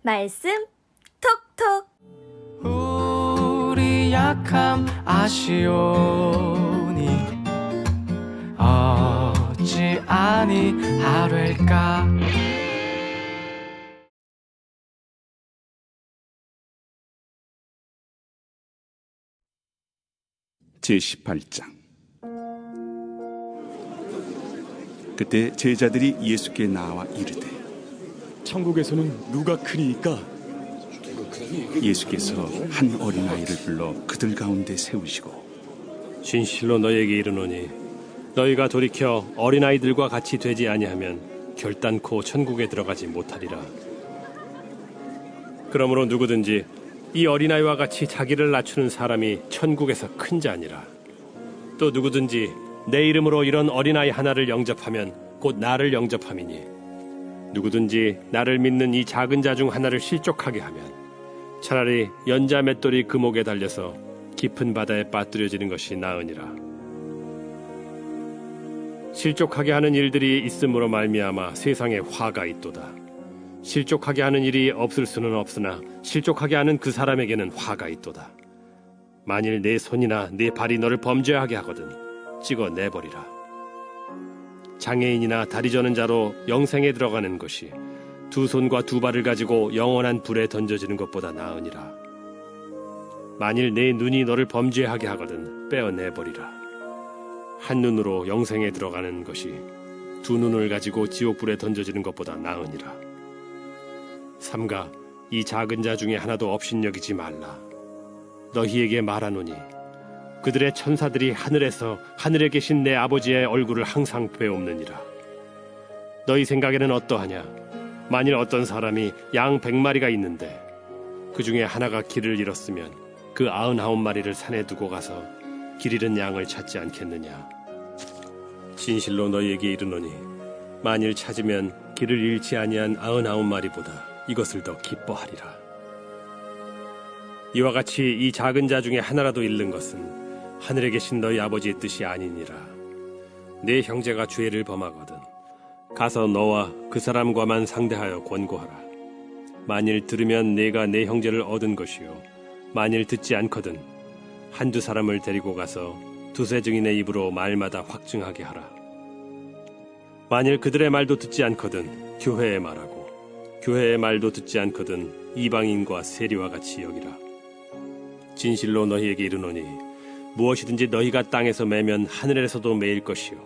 말씀 톡톡. 우리 약함 아시오니 어찌 아니하될까. 제18장. 그때 제자들이 예수께 나와 이르되 천국에서는 누가 크니이까? 예수께서 한 어린아이를 불러 그들 가운데 세우시고 진실로 너희에게 이르노니 너희가 돌이켜 어린아이들과 같이 되지 아니하면 결단코 천국에 들어가지 못하리라. 그러므로 누구든지 이 어린아이와 같이 자기를 낮추는 사람이 천국에서 큰 자니라. 또 누구든지 내 이름으로 이런 어린아이 하나를 영접하면 곧 나를 영접함이니 누구든지 나를 믿는 이 작은 자 중 하나를 실족하게 하면 차라리 연자 맷돌이 그 목에 달려서 깊은 바다에 빠뜨려지는 것이 나으니라. 실족하게 하는 일들이 있음으로 말미암아 세상에 화가 있도다. 실족하게 하는 일이 없을 수는 없으나 실족하게 하는 그 사람에게는 화가 있도다. 만일 내 손이나 내 발이 너를 범죄하게 하거든 찍어 내버리라. 장애인이나 다리 저는 자로 영생에 들어가는 것이 두 손과 두 발을 가지고 영원한 불에 던져지는 것보다 나으니라. 만일 내 눈이 너를 범죄하게 하거든 빼어내버리라. 한 눈으로 영생에 들어가는 것이 두 눈을 가지고 지옥불에 던져지는 것보다 나으니라. 삼가 이 작은 자 중에 하나도 업신여기지 말라. 너희에게 말하노니 그들의 천사들이 하늘에서 하늘에 계신 내 아버지의 얼굴을 항상 뵈옵느니라. 너희 생각에는 어떠하냐? 만일 어떤 사람이 양 100마리가 있는데 그 중에 하나가 길을 잃었으면 그 99마리를 산에 두고 가서 길 잃은 양을 찾지 않겠느냐? 진실로 너희에게 이르노니 만일 찾으면 길을 잃지 아니한 99마리보다 이것을 더 기뻐하리라. 이와 같이 이 작은 자 중에 하나라도 잃는 것은 하늘에 계신 너희 아버지의 뜻이 아니니라. 내 형제가 죄를 범하거든 가서 너와 그 사람과만 상대하여 권고하라. 만일 들으면 내가 내 형제를 얻은 것이요 만일 듣지 않거든 한두 사람을 데리고 가서 두세 증인의 입으로 말마다 확증하게 하라. 만일 그들의 말도 듣지 않거든 교회의 말하고 교회의 말도 듣지 않거든 이방인과 세리와 같이 여기라. 진실로 너희에게 이르노니 무엇이든지 너희가 땅에서 매면 하늘에서도 매일 것이요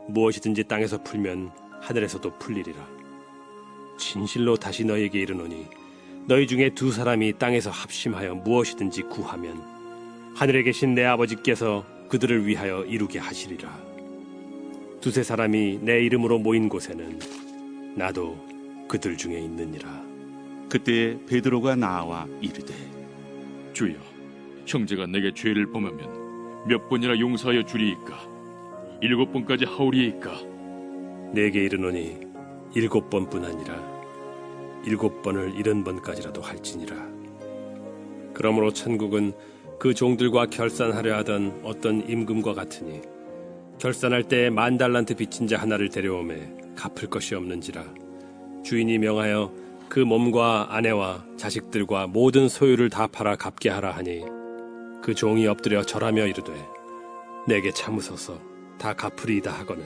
무엇이든지 땅에서 풀면 하늘에서도 풀리리라. 진실로 다시 너희에게 이르노니 너희 중에 두 사람이 땅에서 합심하여 무엇이든지 구하면 하늘에 계신 내 아버지께서 그들을 위하여 이루게 하시리라. 두세 사람이 내 이름으로 모인 곳에는 나도 그들 중에 있느니라. 그때 베드로가 나와 이르되 주여, 형제가 내게 죄를 범하면 몇 번이나 용서하여 주리이까? 7번까지 하오리이까? 내게 이르노니 7번뿐 아니라 7번을 70번까지라도 할지니라. 그러므로 천국은 그 종들과 결산하려 하던 어떤 임금과 같으니 결산할 때 10,000달란트 빚진 자 하나를 데려오매 갚을 것이 없는지라. 주인이 명하여 그 몸과 아내와 자식들과 모든 소유를 다 팔아 갚게 하라 하니 그 종이 엎드려 절하며 이르되 내게 참으소서 다 갚으리이다 하거늘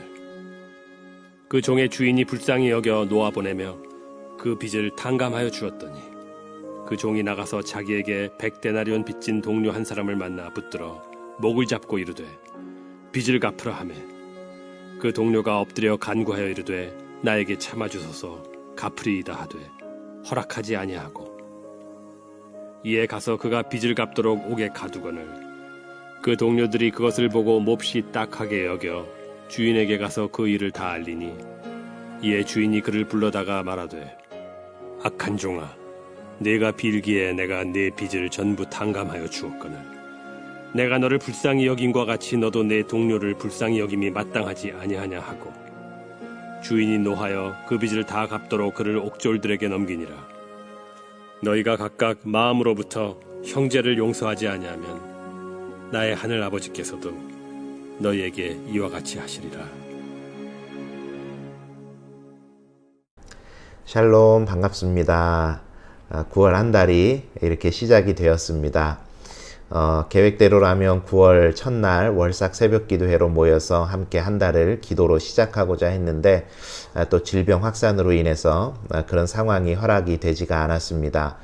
그 종의 주인이 불쌍히 여겨 놓아보내며 그 빚을 탕감하여 주었더니 그 종이 나가서 자기에게 100데나리온 빚진 동료 한 사람을 만나 붙들어 목을 잡고 이르되 빚을 갚으라 하매 그 동료가 엎드려 간구하여 이르되 나에게 참아주소서 갚으리이다 하되 허락하지 아니하고 이에 가서 그가 빚을 갚도록 옥에 가두거늘 그 동료들이 그것을 보고 몹시 딱하게 여겨 주인에게 가서 그 일을 다 알리니 이에 주인이 그를 불러다가 말하되 악한 종아 네가 빌기에 내가 네 빚을 전부 탕감하여 주었거늘 내가 너를 불쌍히 여김과 같이 너도 내 동료를 불쌍히 여김이 마땅하지 아니하냐 하고 주인이 노하여 그 빚을 다 갚도록 그를 옥졸들에게 넘기니라. 너희가 각각 마음으로부터 형제를 용서하지 아니하면 나의 하늘 아버지께서도 너희에게 이와 같이 하시리라. 샬롬, 반갑습니다. 9월 한 달이 이렇게 시작이 되었습니다. 계획대로라면 9월 첫날 월삭 새벽 기도회로 모여서 함께 한 달을 기도로 시작하고자 했는데 또 질병 확산으로 인해서 그런 상황이 허락이 되지가 않았습니다.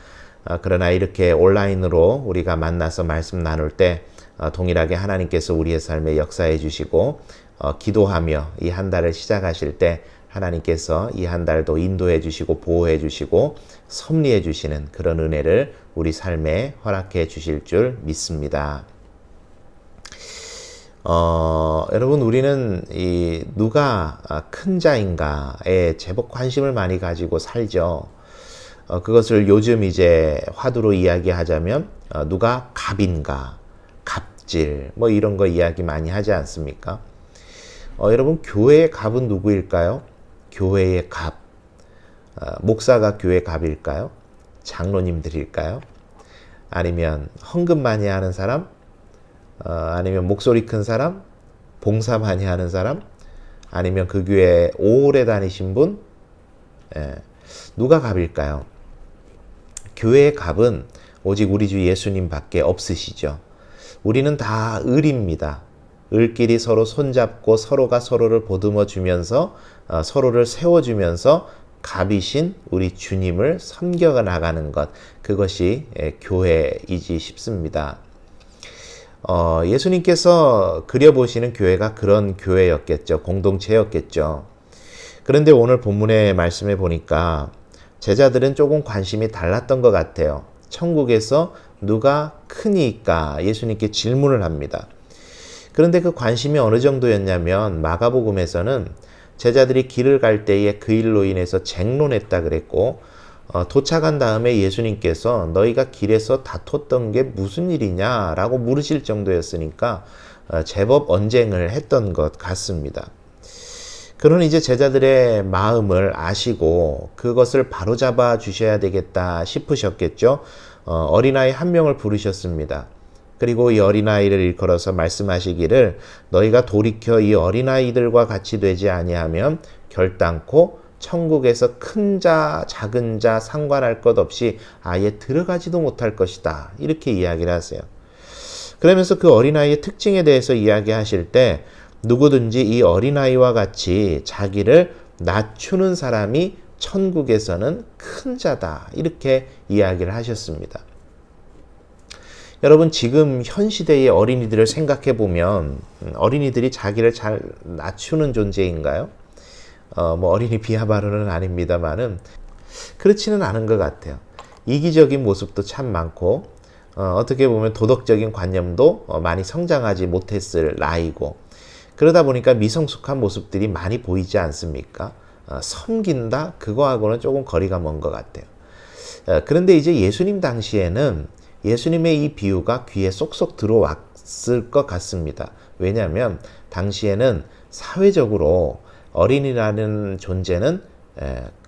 그러나 이렇게 온라인으로 우리가 만나서 말씀 나눌 때 동일하게 하나님께서 우리의 삶에 역사해 주시고 기도하며 이 한 달을 시작하실 때 하나님께서 이 한 달도 인도해 주시고 보호해 주시고 섭리해 주시는 그런 은혜를 우리 삶에 허락해 주실 줄 믿습니다. 여러분, 우리는 이 누가 큰 자인가에 제법 관심을 많이 가지고 살죠. 그것을 요즘 이제 화두로 이야기하자면 누가 갑인가, 갑질 뭐 이런 거 이야기 많이 하지 않습니까? 여러분, 교회의 갑은 누구일까요? 교회의 갑. 목사가 교회 갑일까요? 장로님들일까요? 아니면 헌금 많이 하는 사람? 아니면 목소리 큰 사람? 봉사 많이 하는 사람? 아니면 그 교회에 오래 다니신 분? 누가 갑일까요? 교회의 갑은 오직 우리 주 예수님 밖에 없으시죠. 우리는 다 을입니다. 을끼리 서로 손잡고 서로가 서로를 보듬어 주면서 서로를 세워주면서 갑이신 우리 주님을 섬겨 나가는 것, 그것이 교회이지 싶습니다. 예수님께서 그려보시는 교회가 그런 교회였겠죠. 공동체였겠죠. 그런데 오늘 본문의 말씀에 보니까 제자들은 조금 관심이 달랐던 것 같아요. 천국에서 누가 크니까 예수님께 질문을 합니다. 그런데 그 관심이 어느 정도였냐면 마가복음에서는 제자들이 길을 갈 때에 그 일로 인해서 쟁론했다 그랬고 도착한 다음에 예수님께서 너희가 길에서 다퉜던 게 무슨 일이냐 라고 물으실 정도였으니까 제법 언쟁을 했던 것 같습니다. 그러나 이제 제자들의 마음을 아시고 그것을 바로잡아 주셔야 되겠다 싶으셨겠죠. 어린아이 한 명을 부르셨습니다. 그리고 이 어린아이를 일컬어서 말씀하시기를 너희가 돌이켜 이 어린아이들과 같이 되지 아니하면 결단코 천국에서 큰 자 작은 자 상관할 것 없이 아예 들어가지도 못할 것이다. 이렇게 이야기를 하세요. 그러면서 그 어린아이의 특징에 대해서 이야기하실 때 누구든지 이 어린아이와 같이 자기를 낮추는 사람이 천국에서는 큰 자다. 이렇게 이야기를 하셨습니다. 여러분, 지금 현 시대의 어린이들을 생각해 보면 어린이들이 자기를 잘 낮추는 존재인가요? 뭐 어린이 비하 발언은 아닙니다만은 그렇지는 않은 것 같아요. 이기적인 모습도 참 많고 어떻게 보면 도덕적인 관념도 많이 성장하지 못했을 나이고 그러다 보니까 미성숙한 모습들이 많이 보이지 않습니까? 섬긴다? 그거하고는 조금 거리가 먼 것 같아요. 그런데 이제 예수님 당시에는 예수님의 이 비유가 귀에 쏙쏙 들어왔을 것 같습니다. 왜냐하면 당시에는 사회적으로 어린이라는 존재는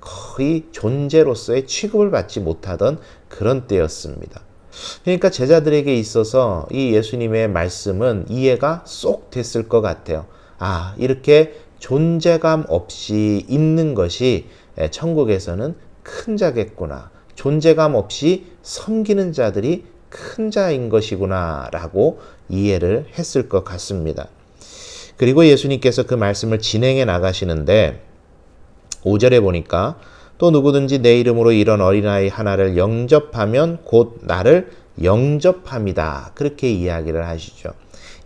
거의 존재로서의 취급을 받지 못하던 그런 때였습니다. 그러니까 제자들에게 있어서 이 예수님의 말씀은 이해가 쏙 됐을 것 같아요. 아, 이렇게 존재감 없이 있는 것이 천국에서는 큰 자겠구나. 존재감 없이 섬기는 자들이 큰 자인 것이구나 라고 이해를 했을 것 같습니다. 그리고 예수님께서 그 말씀을 진행해 나가시는데 5절에 보니까 또 누구든지 내 이름으로 이런 어린아이 하나를 영접하면 곧 나를 영접함이다. 그렇게 이야기를 하시죠.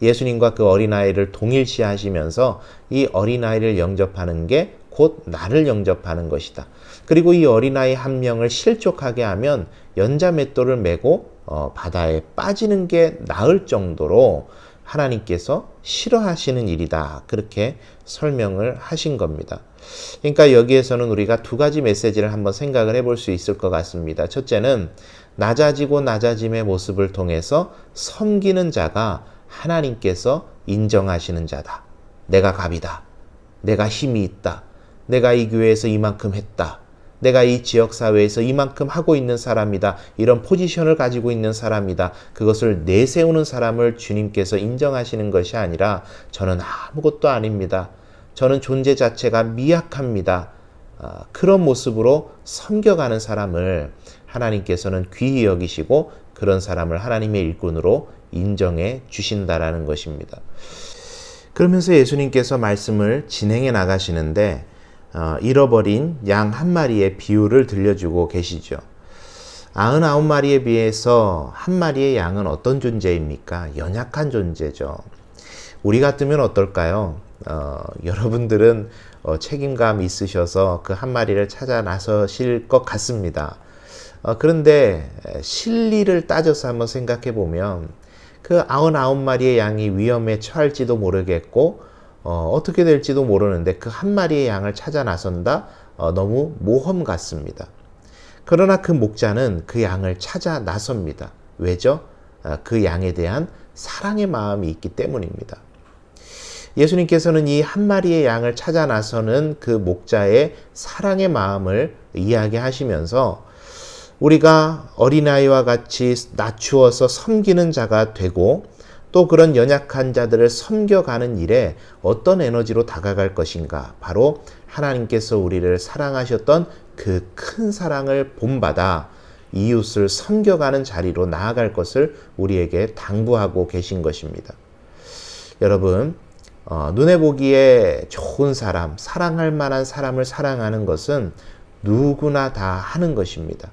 예수님과 그 어린아이를 동일시하시면서 이 어린아이를 영접하는 게 곧 나를 영접하는 것이다. 그리고 이 어린아이 한 명을 실족하게 하면 연자맷돌을 메고 바다에 빠지는 게 나을 정도로 하나님께서 싫어하시는 일이다. 그렇게 설명을 하신 겁니다. 그러니까 여기에서는 우리가 두 가지 메시지를 한번 생각을 해볼 수 있을 것 같습니다. 첫째는 낮아지고 낮아짐의 모습을 통해서 섬기는 자가 하나님께서 인정하시는 자다. 내가 갑이다. 내가 힘이 있다. 내가 이 교회에서 이만큼 했다. 내가 이 지역사회에서 이만큼 하고 있는 사람이다. 이런 포지션을 가지고 있는 사람이다. 그것을 내세우는 사람을 주님께서 인정하시는 것이 아니라 저는 아무것도 아닙니다. 저는 존재 자체가 미약합니다. 그런 모습으로 섬겨가는 사람을 하나님께서는 귀히 여기시고 그런 사람을 하나님의 일꾼으로 인정해 주신다라는 것입니다. 그러면서 예수님께서 말씀을 진행해 나가시는데 잃어버린 양 한 마리의 비유를 들려주고 계시죠. 99마리에 비해서 한 마리의 양은 어떤 존재입니까? 연약한 존재죠. 우리 같으면 어떨까요? 여러분들은 책임감 있으셔서 그 한 마리를 찾아 나서실 것 같습니다. 그런데 실리를 따져서 한번 생각해 보면 그 99마리의 양이 위험에 처할지도 모르겠고 어떻게 될지도 모르는데 그 한 마리의 양을 찾아 나선다? 너무 모험 같습니다. 그러나 그 목자는 그 양을 찾아 나섭니다. 왜죠? 그 양에 대한 사랑의 마음이 있기 때문입니다. 예수님께서는 이 한 마리의 양을 찾아 나서는 그 목자의 사랑의 마음을 이야기하시면서 우리가 어린아이와 같이 낮추어서 섬기는 자가 되고 또 그런 연약한 자들을 섬겨가는 일에 어떤 에너지로 다가갈 것인가? 바로 하나님께서 우리를 사랑하셨던 그 큰 사랑을 본받아 이웃을 섬겨가는 자리로 나아갈 것을 우리에게 당부하고 계신 것입니다. 여러분, 눈에 보기에 좋은 사람, 사랑할 만한 사람을 사랑하는 것은 누구나 다 하는 것입니다.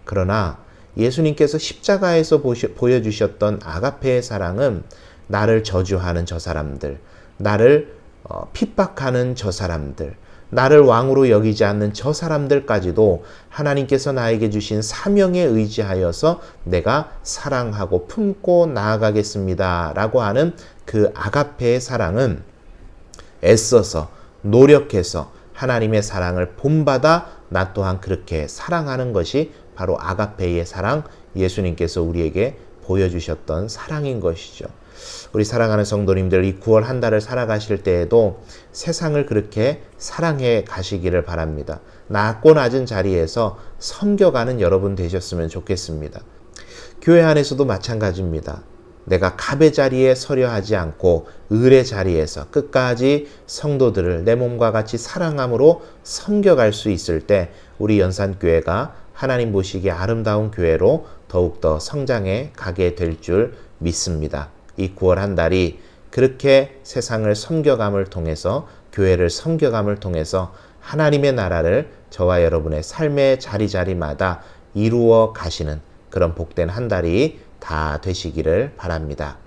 그러나 예수님께서 십자가에서 보여주셨던 아가페의 사랑은 나를 저주하는 저 사람들, 나를 핍박하는 저 사람들, 나를 왕으로 여기지 않는 저 사람들까지도 하나님께서 나에게 주신 사명에 의지하여서 내가 사랑하고 품고 나아가겠습니다 라고 하는 그 아가페의 사랑은 애써서 노력해서 하나님의 사랑을 본받아 나 또한 그렇게 사랑하는 것이 바로 아가페의 사랑, 예수님께서 우리에게 보여주셨던 사랑인 것이죠. 우리 사랑하는 성도님들, 이 9월 한 달을 살아가실 때에도 세상을 그렇게 사랑해 가시기를 바랍니다. 낮고 낮은 자리에서 섬겨가는 여러분 되셨으면 좋겠습니다. 교회 안에서도 마찬가지입니다. 내가 갑의 자리에 서려 하지 않고 을의 자리에서 끝까지 성도들을 내 몸과 같이 사랑함으로 섬겨갈 수 있을 때 우리 연산교회가 하나님 보시기에 아름다운 교회로 더욱더 성장해 가게 될 줄 믿습니다. 이 9월 한 달이 그렇게 세상을 섬겨감을 통해서 교회를 섬겨감을 통해서 하나님의 나라를 저와 여러분의 삶의 자리자리마다 이루어 가시는 그런 복된 한 달이 다 되시기를 바랍니다.